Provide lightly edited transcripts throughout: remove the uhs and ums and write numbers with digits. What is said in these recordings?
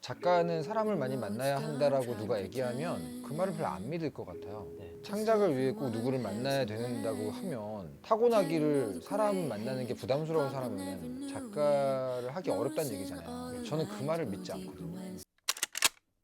작가는 사람을 많이 만나야 한다라고 누가 얘기하면 그 말을 별로 안 믿을 것 같아요. 네. 창작을 위해 꼭 누구를 만나야 된다고 하면 타고나기를 사람 만나는 게 부담스러운 사람은 작가를 하기 어렵다는 얘기잖아요. 저는 그 말을 믿지 않거든요.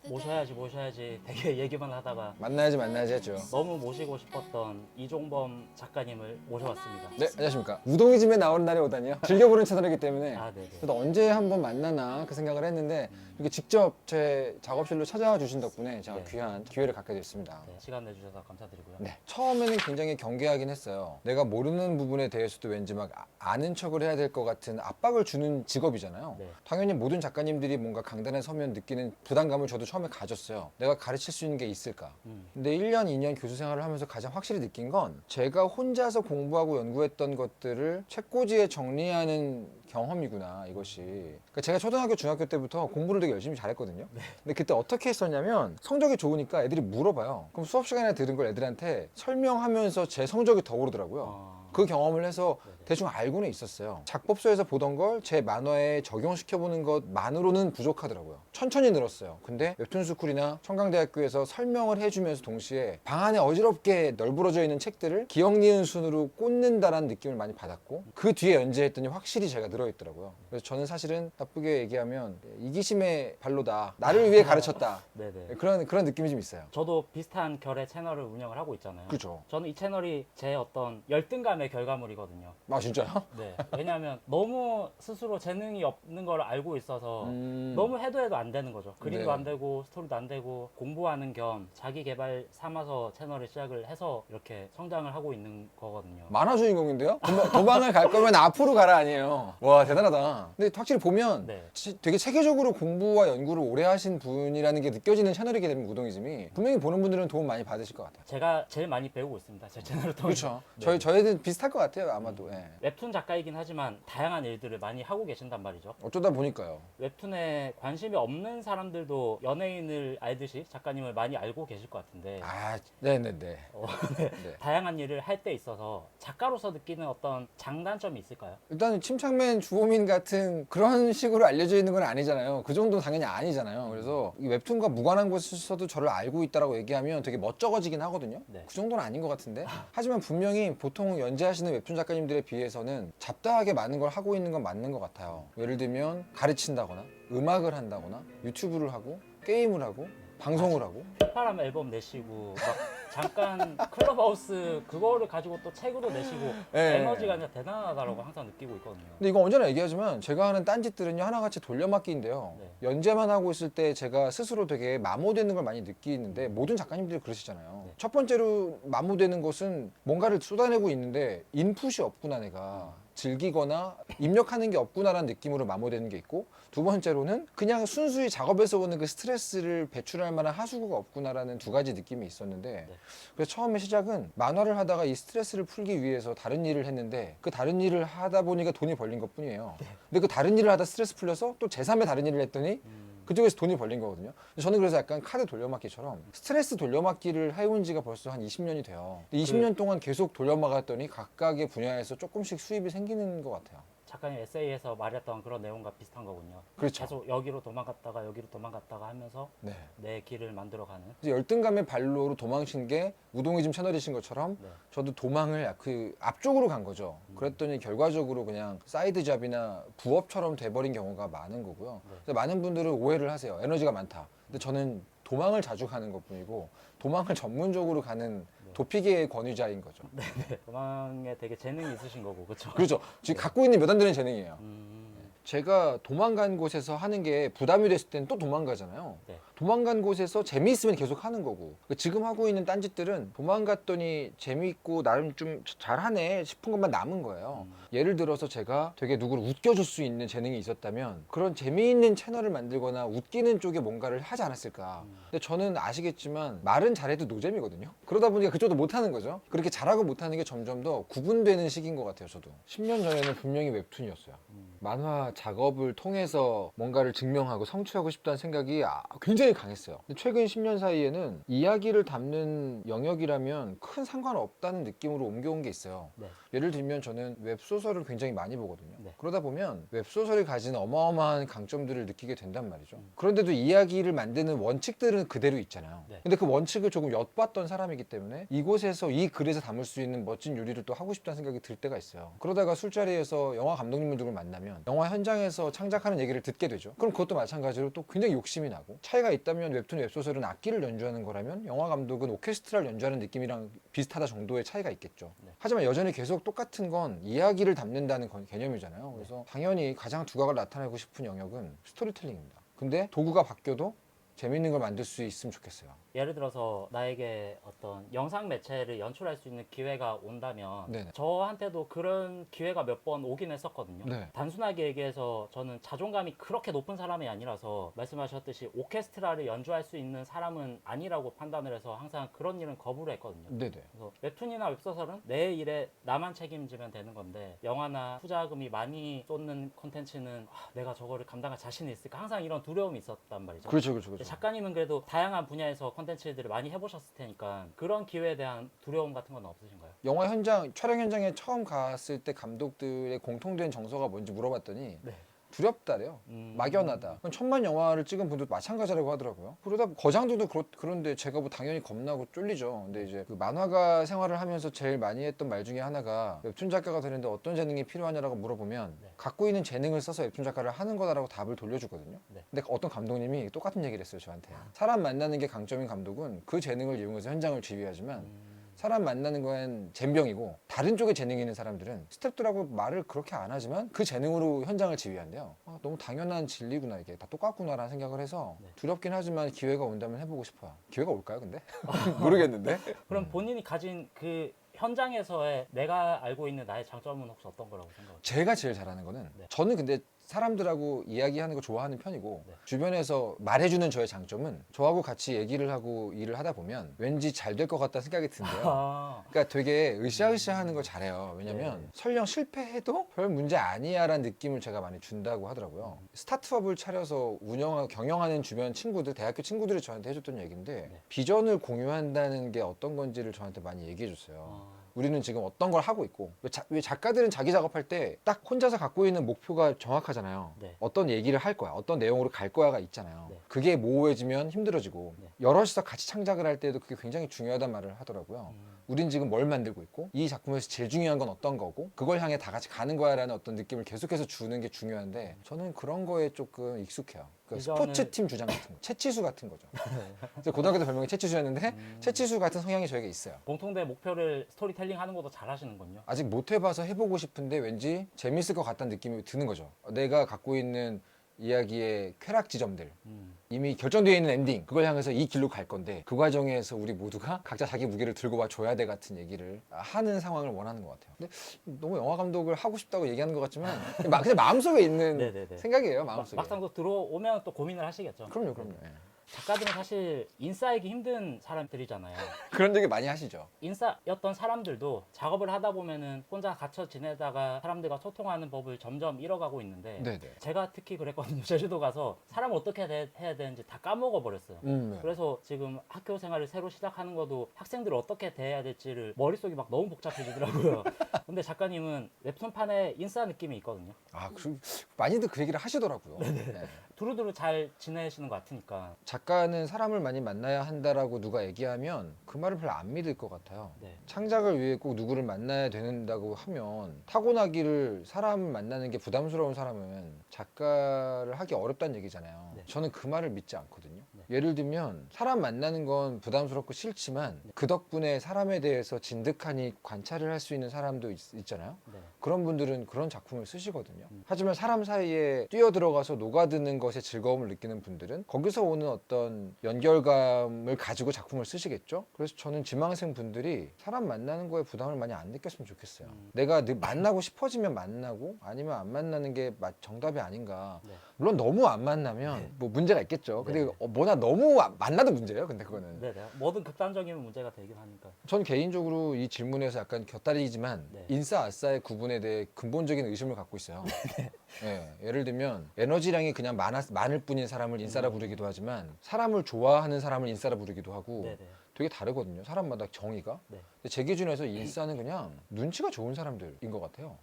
모셔야지 되게 얘기만 하다가 만나야지 했죠. 너무 모시고 싶었던 이종범 작가님을 모셔왔습니다. 네, 안녕하십니까. 우동이즘에 나오는 날이 오다니요. 즐겨보는 채널이기 때문에 아, 네네. 저도 언제 한번 만나나 그 생각을 했는데 이렇게 직접 제 작업실로 찾아와 주신 덕분에 제가 네. 귀한 기회를 갖게 됐습니다. 네, 시간 내주셔서 감사드리고요. 네. 처음에는 굉장히 경계하긴 했어요. 내가 모르는 부분에 대해서도 왠지 막 아는 척을 해야 될 것 같은 압박을 주는 직업이잖아요. 네. 당연히 모든 작가님들이 뭔가 강단에 서면 느끼는 부담감을 저도 처음에 가졌어요. 내가 가르칠 수 있는 게 있을까? 근데 1년, 2년 교수 생활을 하면서 가장 확실히 느낀 건 제가 혼자서 공부하고 연구했던 것들을 책꽂이에 정리하는 경험이구나, 이것이. 그러니까 제가 초등학교, 중학교 때부터 공부를 되게 열심히 잘했거든요. 근데 그때 어떻게 했었냐면 성적이 좋으니까 애들이 물어봐요. 그럼 수업 시간에 들은 걸 애들한테 설명하면서 제 성적이 더 오르더라고요. 그 경험을 해서 대충 알고는 있었어요. 작법서에서 보던 걸 제 만화에 적용시켜보는 것만으로는 부족하더라고요. 천천히 늘었어요. 근데 웹툰스쿨이나 청강대학교에서 설명을 해주면서 동시에 방 안에 어지럽게 널브러져 있는 책들을 기억 니은 순으로 꽂는다라는 느낌을 많이 받았고 그 뒤에 연재했더니 확실히 제가 늘어있더라고요. 그래서 저는 사실은 나쁘게 얘기하면 이기심의 발로다. 나를 위해 가르쳤다. 네네. 그런 느낌이 좀 있어요. 저도 비슷한 결의 채널을 운영을 하고 있잖아요. 그렇죠. 저는 이 채널이 제 어떤 열등감의 결과물이거든요. 아, 진짜요? 네. 왜냐하면 너무 스스로 재능이 없는 걸 알고 있어서 너무 해도 안 되는 거죠. 그림도 네. 안 되고 스토리도 안 되고 공부하는 겸 자기 개발 삼아서 채널을 시작을 해서 이렇게 성장을 하고 있는 거거든요. 만화 주인공인데요? 도망을 갈 거면 앞으로 가라 아니에요. 와, 대단하다. 근데 확실히 보면 네. 되게 체계적으로 공부와 연구를 오래 하신 분이라는 게 느껴지는 채널이기 때문에 우동이즘이 분명히 보는 분들은 도움 많이 받으실 것 같아요. 제가 제일 많이 배우고 있습니다. 제 채널을 통해서. 그렇죠. 저희는 비슷할 것 같아요, 아마도. 예. 웹툰 작가이긴 하지만 다양한 일들을 많이 하고 계신단 말이죠. 어쩌다 보니까요. 웹툰에 관심이 없는 사람들도 연예인을 알듯이 작가님을 많이 알고 계실 것 같은데 아, 네네네. 네. 네. 다양한 일을 할 때 있어서 작가로서 느끼는 어떤 장단점이 있을까요? 일단 침착맨 주호민 같은 그런 식으로 알려져 있는 건 아니잖아요. 그 정도는 당연히 아니잖아요. 그래서 이 웹툰과 무관한 곳에서도 저를 알고 있다라고 얘기하면 되게 멋쩍어지긴 하거든요. 네. 그 정도는 아닌 것 같은데. 하지만 분명히 보통 연재하시는 웹툰 작가님들에 비해서는 잡다하게 많은 걸 하고 있는 건 맞는 것 같아요. 예를 들면 가르친다거나 음악을 한다거나 유튜브를 하고 게임을 하고 방송을 하고. 휘파람 앨범 내시고 막 잠깐 클럽하우스 그거를 가지고 또 책으로 내시고 네. 에너지가 진짜 대단하다고 항상 느끼고 있거든요. 근데 이거 언제나 얘기하지만 제가 하는 딴짓들은요 하나같이 돌려막기인데요. 네. 연재만 하고 있을 때 제가 스스로 되게 마모되는 걸 많이 느끼는데 모든 작가님들이 그러시잖아요. 네. 첫 번째로 마모되는 것은 뭔가를 쏟아내고 있는데 인풋이 없구나, 내가 즐기거나 입력하는 게 없구나라는 느낌으로 마모되는 게 있고, 두 번째로는 그냥 순수히 작업에서 오는 그 스트레스를 배출할 만한 하수구가 없구나라는 두 가지 느낌이 있었는데 네. 그래서 처음에 시작은 만화를 하다가 이 스트레스를 풀기 위해서 다른 일을 했는데 그 다른 일을 하다 보니까 돈이 벌린 것 뿐이에요. 근데 그 다른 일을 하다 스트레스 풀려서 또 제3의 다른 일을 했더니 그쪽에서 돈이 벌린 거거든요. 저는 그래서 약간 카드 돌려막기처럼 스트레스 돌려막기를 해온 지가 벌써 한 20년이 돼요. 20년 동안 계속 돌려막았더니 각각의 분야에서 조금씩 수입이 생기는 것 같아요. 작가님 에세이에서 말했던 그런 내용과 비슷한 거군요. 그렇죠. 계속 여기로 도망갔다가 하면서 네. 내 길을 만들어가는. 그래서 열등감의 발로로 도망친 게 우동이즘 채널이신 것처럼 네. 저도 도망을 그 앞쪽으로 간 거죠. 그랬더니 결과적으로 그냥 사이드 잡이나 부업처럼 돼버린 경우가 많은 거고요. 그래서 많은 분들은 오해를 하세요. 에너지가 많다. 근데 저는 도망을 자주 가는 것뿐이고 도망을 전문적으로 가는 도피계의 권위자인 거죠. 네. 도망에 되게 재능이 있으신 거고, 그렇죠? 그렇죠. 지금 갖고 있는 몇 안 되는 재능이에요. 제가 도망간 곳에서 하는 게 부담이 됐을 때는 또 도망가잖아요. 네. 도망간 곳에서 재미있으면 계속 하는 거고, 지금 하고 있는 딴짓들은 도망갔더니 재미있고 나름 좀 잘하네 싶은 것만 남은 거예요. 예를 들어서 제가 되게 누구를 웃겨줄 수 있는 재능이 있었다면 그런 재미있는 채널을 만들거나 웃기는 쪽에 뭔가를 하지 않았을까. 근데 저는 아시겠지만 말은 잘해도 노잼이거든요. 그러다 보니까 그쪽도 못하는 거죠. 그렇게 잘하고 못하는 게 점점 더 구분되는 시기인 것 같아요. 저도 10년 전에는 분명히 웹툰이었어요. 만화 작업을 통해서 뭔가를 증명하고 성취하고 싶다는 생각이 굉장히 강했어요. 근데 최근 10년 사이에는 이야기를 담는 영역이라면 큰 상관없다는 느낌으로 옮겨온 게 있어요. 네. 예를 들면 저는 웹소설을 굉장히 많이 보거든요. 네. 그러다 보면 웹소설이 가진 어마어마한 강점들을 느끼게 된단 말이죠. 그런데도 이야기를 만드는 원칙들은 그대로 있잖아요. 네. 근데 그 원칙을 조금 엿봤던 사람이기 때문에 이곳에서 이 글에서 담을 수 있는 멋진 요리를 또 하고 싶다는 생각이 들 때가 있어요. 그러다가 술자리에서 영화 감독님들 을 만나면 영화 현장에서 창작하는 얘기를 듣게 되죠. 그럼 그것도 마찬가지로 또 굉장히 욕심이 나고, 차이가 있다면 웹툰 웹소설은 악기를 연주하는 거라면 영화 감독은 오케스트라를 연주하는 느낌이랑 비슷하다 정도의 차이가 있겠죠. 네. 하지만 여전히 계속 똑같은 건 이야기를 담는다는 개념이잖아요. 그래서 당연히 가장 두각을 나타내고 싶은 영역은 스토리텔링입니다. 근데 도구가 바뀌어도 재밌는 걸 만들 수 있으면 좋겠어요. 예를 들어서 나에게 어떤 영상 매체를 연출할 수 있는 기회가 온다면 네네. 저한테도 그런 기회가 몇 번 오긴 했었거든요. 네. 단순하게 얘기해서 저는 자존감이 그렇게 높은 사람이 아니라서 말씀하셨듯이 오케스트라를 연주할 수 있는 사람은 아니라고 판단을 해서 항상 그런 일은 거부를 했거든요. 네네. 그래서 웹툰이나 웹소설은 내 일에 나만 책임지면 되는 건데 영화나 투자금이 많이 쏟는 콘텐츠는 내가 저거를 감당할 자신이 있을까 항상 이런 두려움이 있었단 말이죠. 그렇죠, 그렇죠, 그렇죠. 작가님은 그래도 다양한 분야에서 콘텐츠들을 많이 해보셨을 테니까 그런 기회에 대한 두려움 같은 건 없으신가요? 영화 현장, 촬영 현장에 처음 갔을 때 감독들의 공통된 정서가 뭔지 물어봤더니 네. 두렵다래요. 막연하다. 천만 영화를 찍은 분도 마찬가지라고 하더라고요. 그러다 거장들도 그런데 제가 뭐 당연히 겁나고 쫄리죠. 근데 이제 그 만화가 생활을 하면서 제일 많이 했던 말 중에 하나가 웹툰 작가가 되는데 어떤 재능이 필요하냐라고 물어보면 네. 갖고 있는 재능을 써서 웹툰 작가를 하는 거다라고 답을 돌려주거든요. 네. 근데 어떤 감독님이 똑같은 얘기를 했어요, 저한테. 사람 만나는 게 강점인 감독은 그 재능을 이용해서 현장을 지휘하지만 사람 만나는 건 젬병이고, 다른 쪽에 재능이 있는 사람들은 스태프들하고 말을 그렇게 안 하지만 그 재능으로 현장을 지휘한대요. 너무 당연한 진리구나, 이게 다 똑같구나라는 생각을 해서 네. 두렵긴 하지만 기회가 온다면 해보고 싶어요. 기회가 올까요 근데? 모르겠는데. 그럼 본인이 가진 그 현장에서의 내가 알고 있는 나의 장점은 혹시 어떤 거라고 생각하세요? 제가 제일 잘하는 거는 네. 저는 근데 사람들하고 이야기하는 거 좋아하는 편이고, 네. 주변에서 말해주는 저의 장점은 저하고 같이 얘기를 하고 일을 하다 보면 왠지 잘 될 것 같다는 생각이 든대요. 아, 그러니까 되게 으쌰으쌰 하는 걸 잘해요. 왜냐면 네. 설령 실패해도 별 문제 아니야 라는 느낌을 제가 많이 준다고 하더라고요. 스타트업을 차려서 운영하고 경영하는 주변 친구들, 대학교 친구들이 저한테 해줬던 얘기인데, 네. 비전을 공유한다는 게 어떤 건지를 저한테 많이 얘기해 줬어요. 우리는 지금 어떤 걸 하고 있고, 왜 작가들은 자기 작업할 때 딱 혼자서 갖고 있는 목표가 정확하잖아요. 네. 어떤 얘기를 할 거야, 어떤 내용으로 갈 거야가 있잖아요. 네. 그게 모호해지면 힘들어지고, 네. 여럿이서 같이 창작을 할 때도 그게 굉장히 중요하다는 말을 하더라고요. 우린 지금 뭘 만들고 있고, 이 작품에서 제일 중요한 건 어떤 거고, 그걸 향해 다 같이 가는 거야 라는 어떤 느낌을 계속해서 주는 게 중요한데, 저는 그런 거에 조금 익숙해요. 그 이전을- 스포츠팀 주장 같은 거, 채치수 같은 거죠. 그래서 고등학교 때 별명이 채치수였는데, 채치수 같은 성향이 저에게 있어요. 공통된 목표를 스토리텔링 하는 것도 잘 하시는군요. 아직 못 해봐서 해보고 싶은데 왠지 재밌을 것 같다는 느낌이 드는 거죠. 내가 갖고 있는 이야기의 쾌락 지점들, 이미 결정되어 있는 엔딩, 그걸 향해서 이 길로 갈 건데, 그 과정에서 우리 모두가 각자 자기 무게를 들고 와 줘야 돼 같은 얘기를 하는 상황을 원하는 것 같아요. 근데 너무 영화 감독을 하고 싶다고 얘기하는 것 같지만 그냥 마음속에 있는 네네네. 생각이에요. 마음속에. 막상 또 들어오면 또 고민을 하시겠죠. 그럼요, 그럼요. 예. 작가들은 사실 인싸이기 힘든 사람들이잖아요. 그런 얘기 많이 하시죠. 인싸였던 사람들도 작업을 하다 보면은 혼자 갇혀 지내다가 사람들과 소통하는 법을 점점 잃어가고 있는데, 네네. 제가 특히 그랬거든요. 제주도 가서 사람 어떻게 해야 되는지 다 까먹어 버렸어요. 네. 그래서 지금 학교 생활을 새로 시작하는 것도 학생들을 어떻게 대해야 될지를 머릿속이 막 너무 복잡해지더라고요. 근데 작가님은 웹툰판에 인싸 느낌이 있거든요. 많이들 그 얘기를 하시더라고요. 네. 두루두루 잘 지내시는 것 같으니까. 작가는 사람을 많이 만나야 한다라고 누가 얘기하면 그 말을 별로 안 믿을 것 같아요. 네. 창작을 위해 꼭 누구를 만나야 된다고 하면, 타고나기를 사람을 만나는 게 부담스러운 사람은 작가를 하기 어렵다는 얘기잖아요. 네. 저는 그 말을 믿지 않거든요. 네. 예를 들면 사람 만나는 건 부담스럽고 싫지만 그 덕분에 사람에 대해서 진득하니 관찰을 할 수 있는 사람도 있잖아요. 네. 그런 분들은 그런 작품을 쓰시거든요. 하지만 사람 사이에 뛰어들어가서 녹아드는 것에 즐거움을 느끼는 분들은 거기서 오는 어떤 연결감을 가지고 작품을 쓰시겠죠. 그래서 저는 지망생 분들이 사람 만나는 거에 부담을 많이 안 느꼈으면 좋겠어요. 내가 만나고 싶어지면 만나고, 아니면 안 만나는 게 정답이 아닌가. 네. 물론 너무 안 만나면 뭐 문제가 있겠죠. 근데 네. 뭐나 너무 만나도 문제예요. 근데 그거는 네네. 뭐든 극단적인 문제가 되긴 하니까. 전 개인적으로 이 질문에서 약간 곁다리지만 네. 인싸 아싸의 구분에 대해 근본적인 의심을 갖고 있어요. 예를 들면 에너지량이 그냥 많을 뿐인 사람을 인싸라 부르기도 하지만 사람을 좋아하는 사람을 인싸라 부르기도 하고 네네. 되게 다르거든요. 사람마다 정의가. 네. 근데 제 기준에서 인싸는 그냥 눈치가 좋은 사람들인 것 같아요.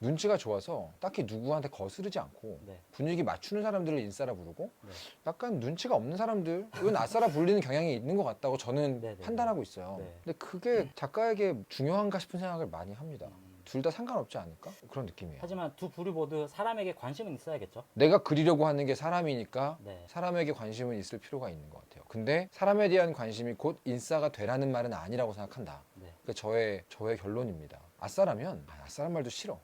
눈치가 좋아서 딱히 누구한테 거스르지 않고 네. 분위기 맞추는 사람들을 인싸라 부르고 네. 약간 눈치가 없는 사람들은 아싸라 불리는 경향이 있는 것 같다고 저는 네, 네, 판단하고 있어요. 네. 근데 그게 작가에게 중요한가 싶은 생각을 많이 합니다. 둘 다 상관없지 않을까? 그런 느낌이에요. 하지만 두 부류 모두 사람에게 관심은 있어야겠죠. 내가 그리려고 하는 게 사람이니까 네. 사람에게 관심은 있을 필요가 있는 것 같아요. 근데 사람에 대한 관심이 곧 인싸가 되라는 말은 아니라고 생각한다. 네. 그게 저의 결론입니다. 아싸라면 아싸란 말도 싫어.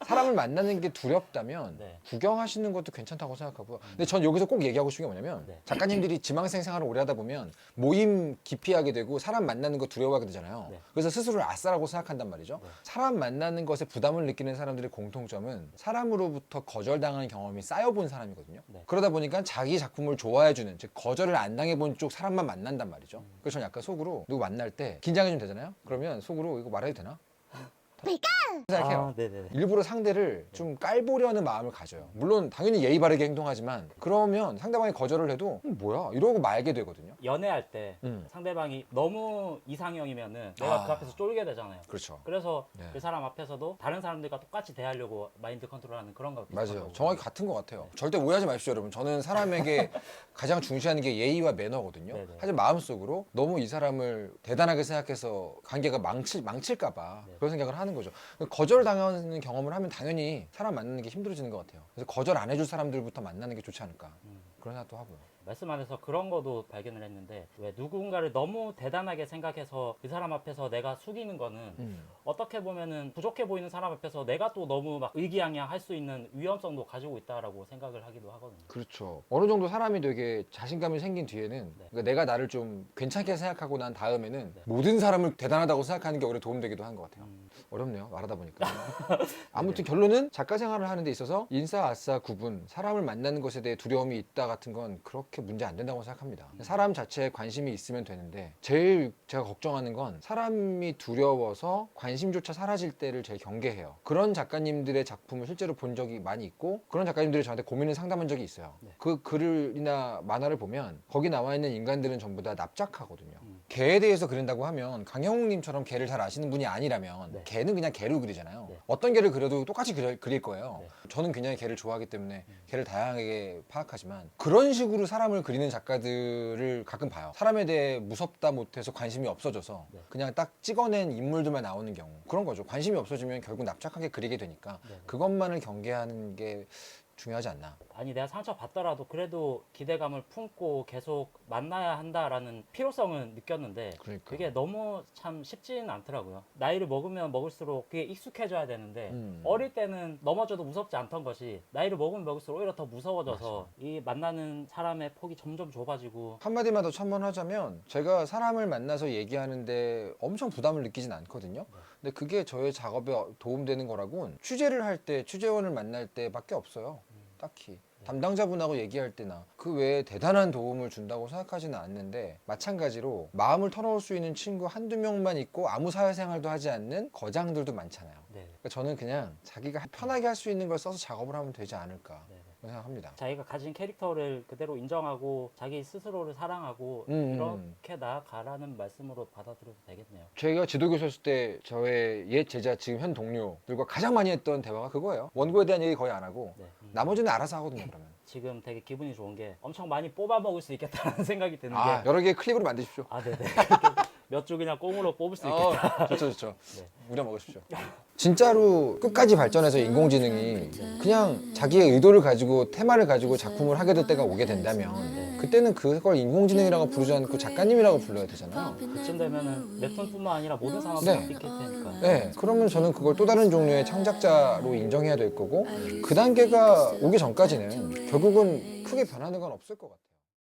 사람을 만나는 게 두렵다면 네. 구경하시는 것도 괜찮다고 생각하고요. 근데 전 여기서 꼭 얘기하고 싶은 게 뭐냐면 네. 작가님들이 지망생 생활을 오래 하다 보면 모임 기피하게 되고 사람 만나는 거 두려워하게 되잖아요. 네. 그래서 스스로를 아싸라고 생각한단 말이죠. 네. 사람 만나는 것에 부담을 느끼는 사람들의 공통점은 사람으로부터 거절당하는 경험이 쌓여본 사람이거든요. 네. 그러다 보니까 자기 작품을 좋아해주는, 즉 거절을 안 당해본 쪽 사람만 만난단 말이죠. 그래서 저는 약간 속으로 누구 만날 때 긴장이 좀 되잖아요. 그러면 속으로 이거 말해도 되나? 생각해요. 아, 네네. 일부러 상대를 좀 깔보려는 마음을 가져요. 물론 당연히 예의 바르게 행동하지만 그러면 상대방이 거절을 해도 뭐야 이러고 말게 되거든요. 연애할 때 상대방이 너무 이상형이면은 내가 아. 그 앞에서 쫄게 되잖아요. 그렇죠. 그래서 네. 그 사람 앞에서도 다른 사람들과 똑같이 대하려고 마인드 컨트롤하는 그런 거 비슷한 맞아요. 거고. 정확히 같은 것 같아요. 절대 오해하지 마십시오, 여러분. 저는 사람에게 가장 중시하는 게 예의와 매너거든요. 네네. 하지만 마음속으로 너무 이 사람을 대단하게 생각해서 관계가 망칠까봐 네. 그런 생각을 하는 거죠. 거절당하는 경험을 하면 당연히 사람 만나는 게 힘들어지는 것 같아요. 그래서 거절 안 해줄 사람들부터 만나는 게 좋지 않을까 그런 생각도 하고요. 말씀 안에서 그런 거도 발견을 했는데 왜 누군가를 너무 대단하게 생각해서 그 사람 앞에서 내가 숙이는 거는 어떻게 보면은 부족해 보이는 사람 앞에서 내가 또 너무 막 의기양양 할 수 있는 위험성도 가지고 있다라고 생각을 하기도 하거든요. 그렇죠. 어느 정도 사람이 되게 자신감이 생긴 뒤에는 네. 그러니까 내가 나를 좀 괜찮게 생각하고 난 다음에는 네. 모든 사람을 대단하다고 생각하는 게 오히려 도움되기도 한 것 같아요. 어렵네요. 말하다 보니까. 아무튼 결론은 작가 생활을 하는 데 있어서 인싸, 아싸 구분, 사람을 만나는 것에 대해 두려움이 있다 같은 건 그렇게 문제 안 된다고 생각합니다. 사람 자체에 관심이 있으면 되는데 제일 제가 걱정하는 건 사람이 두려워서 관심조차 사라질 때를 제일 경계해요. 그런 작가님들의 작품을 실제로 본 적이 많이 있고 그런 작가님들이 저한테 고민을 상담한 적이 있어요. 네. 그 글이나 만화를 보면 거기 나와 있는 인간들은 전부 다 납작하거든요. 개에 대해서 그린다고 하면 강영욱님처럼 개를 잘 아시는 분이 아니라면 네. 개는 그냥 개로 그리잖아요. 네. 어떤 개를 그려도 똑같이 그릴 거예요. 네. 저는 굉장히 개를 좋아하기 때문에 개를 다양하게 파악하지만 그런 식으로 사람을 그리는 작가들을 가끔 봐요. 사람에 대해 무섭다 못해서 관심이 없어져서 네. 그냥 딱 찍어낸 인물들만 나오는 경우 그런 거죠. 관심이 없어지면 결국 납작하게 그리게 되니까 네. 그것만을 경계하는 게 중요하지 않나. 아니 내가 상처 받더라도 그래도 기대감을 품고 계속 만나야 한다라는 필요성은 느꼈는데 그러니까. 그게 너무 참 쉽지는 않더라고요. 나이를 먹으면 먹을수록 그게 익숙해져야 되는데 어릴 때는 넘어져도 무섭지 않던 것이 나이를 먹으면 먹을수록 오히려 더 무서워져서 이 만나는 사람의 폭이 점점 좁아지고 한마디만 더 첨언하자면 제가 사람을 만나서 얘기하는데 엄청 부담을 느끼진 않거든요. 근데 그게 저의 작업에 도움되는 거라고는 취재를 할 때 취재원을 만날 때밖에 없어요. 딱히 담당자분하고 얘기할 때나 그 외에 대단한 도움을 준다고 생각하지는 않는데 마찬가지로 마음을 털어놓을 수 있는 친구 한두 명만 있고 아무 사회생활도 하지 않는 거장들도 많잖아요. 네. 그러니까 저는 그냥 자기가 편하게 할 수 있는 걸 써서 작업을 하면 되지 않을까 네. 그런 생각합니다. 자기가 가진 캐릭터를 그대로 인정하고 자기 스스로를 사랑하고 이렇게 나아가라는 말씀으로 받아들여도 되겠네요. 제가 지도교수였을 때 저의 옛 제자 지금 현 동료들과 가장 많이 했던 대화가 그거예요. 원고에 대한 얘기 거의 안 하고 네. 나머지는 알아서 하거든요. 그러면 지금 되게 기분이 좋은 게 엄청 많이 뽑아 먹을 수 있겠다는 생각이 드는 아 게 여러 개의 클립으로 만드십시오. 아, 네네. 몇 주 그냥 꽁으로 뽑을 수 있겠다. 좋죠 좋죠. 네. 우려 먹으십시오. 진짜로 끝까지 발전해서 인공지능이 그냥 자기의 의도를 가지고 테마를 가지고 작품을 하게 될 때가 오게 된다면 그때는 그걸 인공지능이라고 부르지 않고 작가님이라고 불러야 되잖아요. 그쯤 되면은 웹툰뿐만 아니라 모든 산업이 네. 바뀔 테니까. 네, 그러면 저는 그걸 또 다른 종류의 창작자로 인정해야 될 거고 그 단계가 오기 전까지는 결국은 크게 변하는 건 없을 것 같아요.